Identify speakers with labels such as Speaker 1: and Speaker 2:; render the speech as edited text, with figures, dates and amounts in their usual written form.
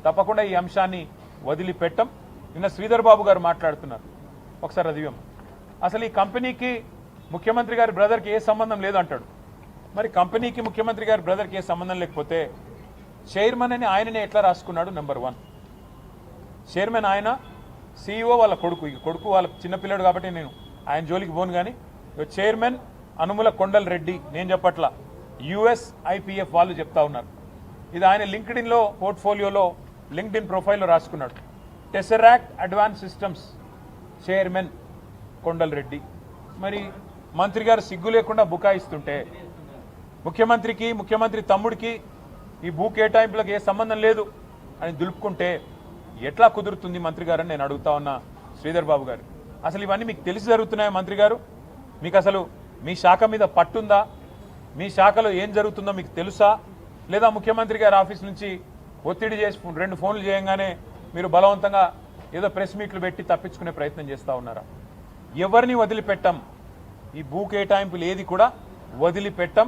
Speaker 1: తప్పకుండా ఈ అంశాన్ని వదిలిపెట్టం. నిన్న శ్రీధర్ బాబు గారు మాట్లాడుతున్నారు, ఒకసారి అదివ్యం. అసలు ఈ కంపెనీకి ముఖ్యమంత్రి గారి బ్రదర్కి ఏ సంబంధం లేదు అంటాడు. మరి కంపెనీకి ముఖ్యమంత్రి గారి బ్రదర్కి ఏ సంబంధం లేకపోతే చైర్మన్ అని ఆయననే ఎట్లా రాసుకున్నాడు? నెంబర్ 1 చైర్మన్ ఆయన, CEO వాళ్ళ కొడుకు. ఈ కొడుకు వాళ్ళ చిన్నపిల్లడు కాబట్టి నేను ఆయన జోలికి పోను. కానీ చైర్మన్ అనుముల కొండల్ రెడ్డి, నేను చెప్పట్లా, USIPF వాళ్ళు చెప్తా ఉన్నారు. ఇది ఆయన లింక్డ్ఇన్లో పోర్ట్ఫోలియోలో లింక్డ్ఇన్ ప్రొఫైల్లో రాసుకున్నాడు. Tesseract advance systems chairman Kondal Reddy. మరి మంత్రి గారు సిగ్గు లేకుండా బుకాయిస్తుంటే, ముఖ్యమంత్రి తమ్ముడికి ఈ భూ కేటాయింపులకు ఏ సంబంధం లేదు అని దులుపుకుంటే ఎట్లా కుదురుతుంది మంత్రి గారు అని నేను అడుగుతా ఉన్నా శ్రీధర్ బాబు గారు. అసలు ఇవన్నీ మీకు తెలిసి జరుగుతున్నాయా మంత్రి గారు? మీకు అసలు మీ శాఖ మీద పట్టుందా? మీ శాఖలో ఏం జరుగుతుందో మీకు తెలుసా? లేదా ముఖ్యమంత్రి గారి ఆఫీస్ నుంచి ఒత్తిడి చేసి 2 ఫోన్లు చేయంగానే మీరు బలవంతంగా ఏదో ప్రెస్ మీట్లు పెట్టి తప్పించుకునే ప్రయత్నం చేస్తూ ఉన్నారా? ఎవరిని వదిలిపెట్టం, ఈ భూ కేటాయింపులు ఏది కూడా వదిలిపెట్టం.